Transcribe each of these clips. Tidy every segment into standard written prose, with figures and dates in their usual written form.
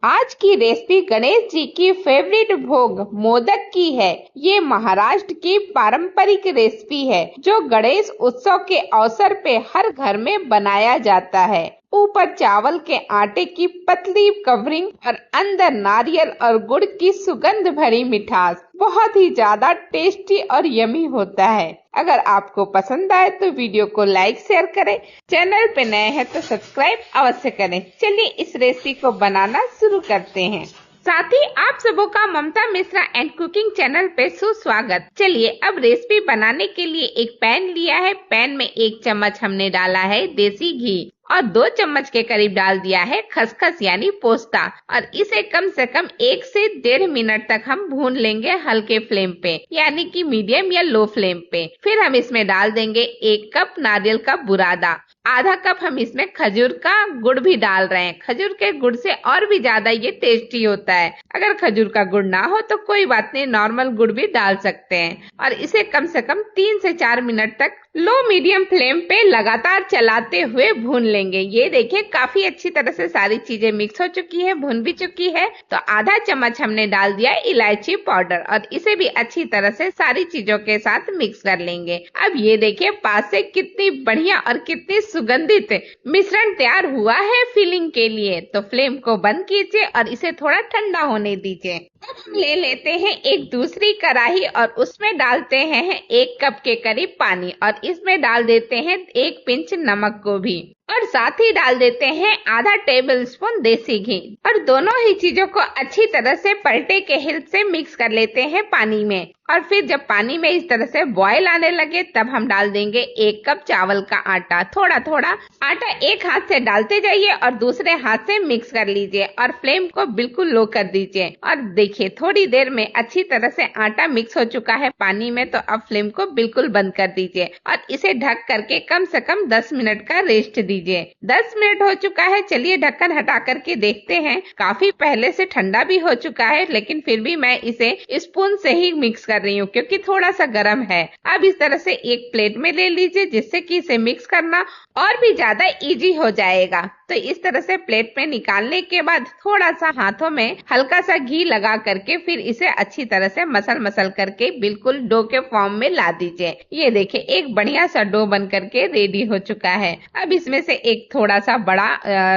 आज की रेसिपी गणेश जी की फेवरेट भोग मोदक की है। ये महाराष्ट्र की पारंपरिक रेसिपी है जो गणेश उत्सव के अवसर पे हर घर में बनाया जाता है। ऊपर चावल के आटे की पतली कवरिंग और अंदर नारियल और गुड़ की सुगंध भरी मिठास बहुत ही ज्यादा टेस्टी और यमी होता है। अगर आपको पसंद आए तो वीडियो को लाइक शेयर करें, चैनल पे नए हैं तो सब्सक्राइब अवश्य करें। चलिए इस रेसिपी को बनाना शुरू करते हैं। साथ ही आप सबों का ममता मिश्रा एंड कुकिंग चैनल पे सुस्वागत। चलिए अब रेसिपी बनाने के लिए एक पैन लिया है। पैन में 1 चम्मच हमने डाला है देसी घी और 2 चम्मच के करीब डाल दिया है खसखस यानी पोस्ता और इसे कम से कम 1 से 1.5 मिनट तक हम भून लेंगे हल्के फ्लेम पे यानी कि मीडियम या लो फ्लेम पे। फिर हम इसमें डाल देंगे 1 कप नारियल का बुरादा, आधा कप हम इसमें खजूर का गुड़ भी डाल रहे हैं। खजूर के गुड़ से और भी ज्यादा ये टेस्टी होता है। अगर खजूर का गुड़ ना हो तो कोई बात नहीं, नॉर्मल गुड़ भी डाल सकते हैं और इसे कम से कम 3 से 4 मिनट तक लो मीडियम फ्लेम पे लगातार चलाते हुए भून लेंगे। ये देखिए काफी अच्छी तरह से सारी चीजें मिक्स हो चुकी है, भून भी चुकी है। तो आधा चम्मच हमने डाल दिया इलायची पाउडर और इसे भी अच्छी तरह से सारी चीजों के साथ मिक्स कर लेंगे। अब ये देखिए पास से कितनी बढ़िया और कितनी सुगंधित मिश्रण तैयार हुआ है फिलिंग के लिए। तो फ्लेम को बंद कीजिए और इसे थोड़ा ठंडा होने दीजिए। अब हम ले लेते हैं एक दूसरी कढ़ाई और उसमें डालते हैं 1 कप के करीब पानी और इसमें डाल देते हैं 1 पिंच नमक को भी और साथ ही डाल देते हैं आधा टेबल स्पून देसी घी और दोनों ही चीजों को अच्छी तरह से पलटे के हेल्प से मिक्स कर लेते हैं पानी में। और फिर जब पानी में इस तरह से बॉयल आने लगे तब हम डाल देंगे 1 कप चावल का आटा। थोड़ा थोड़ा आटा एक हाथ से डालते जाइए और दूसरे हाथ से मिक्स कर लीजिए और फ्लेम को बिल्कुल लो कर दीजिए। और देखिए थोड़ी देर में अच्छी तरह से आटा मिक्स हो चुका है पानी में, तो अब फ्लेम को बिल्कुल बंद कर दीजिए और इसे ढक करके कम से कम 10 मिनट का रेस्ट दीजिए। 10 मिनट हो चुका है। चलिए ढक्कन हटा करके देखते हैं। काफी पहले से ठंडा भी हो चुका है लेकिन फिर भी मैं इसे स्पून से ही मिक्स कर रही हूँ क्योंकि थोड़ा सा गर्म है। अब इस तरह से एक प्लेट में ले लीजिए जिससे कि इसे मिक्स करना और भी ज्यादा इजी हो जाएगा। तो इस तरह से प्लेट में निकालने के बाद थोड़ा सा हाथों में हल्का सा घी लगा करके फिर इसे अच्छी तरह से मसल करके बिल्कुल डो के फॉर्म में ला दीजिए। ये देखिए एक बढ़िया सा डो बन करके रेडी हो चुका है। अब इसमें से एक थोड़ा सा बड़ा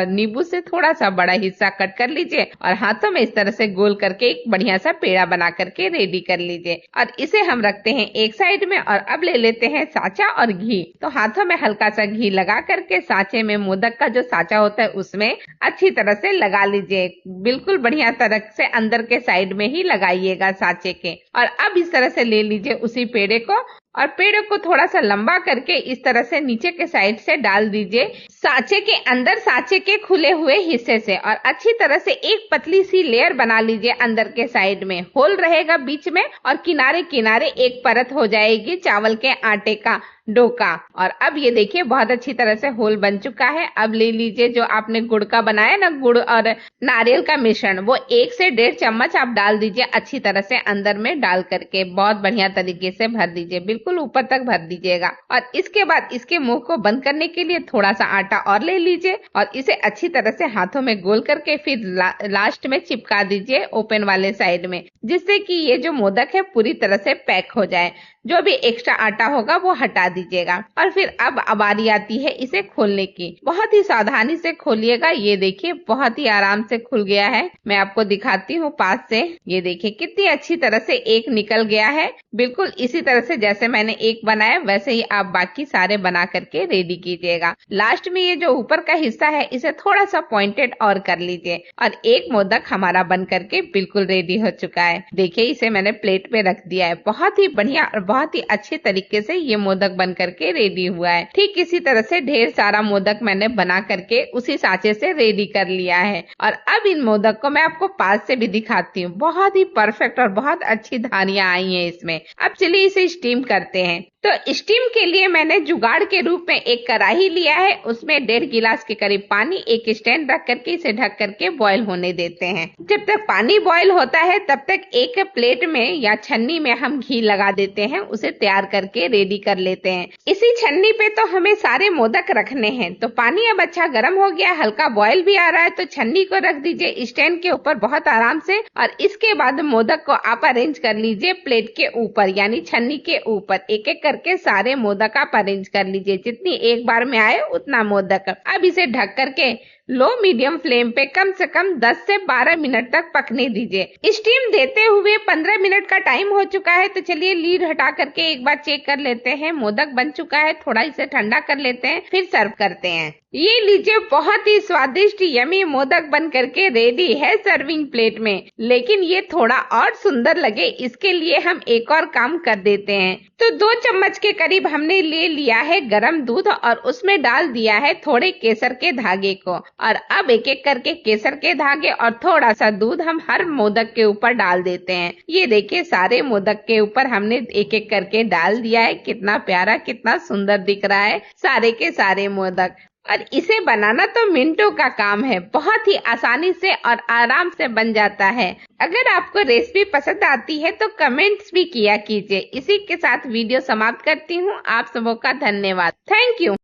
नींबू से थोड़ा सा बड़ा हिस्सा कट कर लीजिए और हाथों में इस तरह से गोल करके एक बढ़िया सा पेड़ा बना करके रेडी कर लीजिए और इसे हम रखते हैं एक साइड में। और अब ले लेते हैं साचा और घी। तो हाथों में हल्का सा घी लगा करके साचे में, मोदक का जो साचा होता है उसमें अच्छी तरह से लगा लीजिए। बिल्कुल बढ़िया तरह से अंदर के साइड में ही लगाइएगा साचे के। और अब इस तरह से ले लीजिए उसी पेड़े को और पेड़ को थोड़ा सा लंबा करके इस तरह से नीचे के साइड से डाल दीजिए साचे के अंदर, साचे के खुले हुए हिस्से से। और अच्छी तरह से एक पतली सी लेयर बना लीजिए अंदर के साइड में। होल रहेगा बीच में और किनारे किनारे एक परत हो जाएगी चावल के आटे का डो का। और अब ये देखिए बहुत अच्छी तरह से होल बन चुका है। अब ले लीजिए जो आपने गुड़ का बनाया ना, गुड़ और नारियल का मिश्रण, वो 1 से 1.5 चम्मच आप डाल दीजिए अच्छी तरह से अंदर में डाल करके बहुत बढ़िया तरीके से भर दीजिए, बिल्कुल ऊपर तक भर दीजिएगा। और इसके बाद इसके मुंह को बंद करने के लिए थोड़ा सा आटा और ले लीजिए और इसे अच्छी तरह से हाथों में गोल करके फिर लास्ट में चिपका दीजिए ओपन वाले साइड में, जिससे कि ये जो मोदक है पूरी तरह से पैक हो जाए। जो भी एक्स्ट्रा आटा होगा वो हटा दीजिएगा। और फिर अब बारी आती है इसे खोलने की। बहुत ही सावधानी से खोलिएगा। ये देखिए बहुत ही आराम से खुल गया है। मैं आपको दिखाती हूँ पास से। ये देखिए कितनी अच्छी तरह से एक निकल गया है। बिल्कुल इसी तरह से जैसे मैंने एक बनाया वैसे ही आप बाकी सारे बना करके रेडी कीजिएगा। लास्ट में ये जो ऊपर का हिस्सा है इसे थोड़ा सा पॉइंटेड और कर लीजिए और एक मोदक हमारा बन करके बिल्कुल रेडी हो चुका है। देखिए इसे मैंने प्लेट पे रख दिया है। बहुत ही बढ़िया और बहुत ही अच्छे तरीके से ये मोदक बन करके रेडी हुआ है। ठीक इसी तरह से ढेर सारा मोदक मैंने बना करके उसी साँचे से रेडी कर लिया है। और अब इन मोदक को मैं आपको पास से भी दिखाती हूँ। बहुत ही परफेक्ट और बहुत अच्छी धारियां आई हैं इसमें। अब चलिए इसे स्टीम करते हैं। तो स्टीम के लिए मैंने जुगाड़ के रूप में एक कढ़ाई लिया है, उसमें 1.5 गिलास के करीब पानी, एक स्टैंड रख करके इसे ढक करके बॉईल होने देते हैं। जब तक पानी बॉईल होता है तब तक एक प्लेट में या छन्नी में हम घी लगा देते हैं, उसे तैयार करके रेडी कर लेते हैं। इसी छन्नी पे तो हमें सारे मोदक रखने हैं। तो पानी अब अच्छा गर्म हो गया, हल्का बॉईल भी आ रहा है, तो छन्नी को रख दीजिए स्टैंड के ऊपर बहुत आराम से, और इसके बाद मोदक को आप अरेंज कर लीजिए प्लेट के ऊपर यानी छन्नी के ऊपर। एक एक करके सारे मोदक आप अरेंज कर लीजिए, जितनी एक बार में आए उतना मोदक। अब इसे ढक करके लो मीडियम फ्लेम पे कम से कम 10 से 12 मिनट तक पकने दीजिए। स्टीम देते हुए 15 मिनट का टाइम हो चुका है, तो चलिए लीड हटा करके एक बार चेक कर लेते हैं। मोदक बन चुका है, थोड़ा इसे ठंडा कर लेते हैं, फिर सर्व करते हैं। ये लीजिए, बहुत ही स्वादिष्ट यमी मोदक बन करके रेडी है सर्विंग प्लेट में। लेकिन ये थोड़ा और सुंदर लगे इसके लिए हम एक और काम कर देते हैं। तो 2 चम्मच के करीब हमने ले लिया है गरम दूध और उसमें डाल दिया है थोड़े केसर के धागे को, और अब एक एक करके केसर के धागे और थोड़ा सा दूध हम हर मोदक के ऊपर डाल देते हैं। ये देखिए, सारे मोदक के ऊपर हमने एक एक करके डाल दिया है। कितना प्यारा, कितना सुंदर दिख रहा है सारे के सारे मोदक। और इसे बनाना तो मिनटों का काम है, बहुत ही आसानी से और आराम से बन जाता है। अगर आपको रेसिपी पसंद आती है तो कमेंट्स भी किया कीजिए। इसी के साथ वीडियो समाप्त करती हूँ। आप सबों का धन्यवाद। Thank you.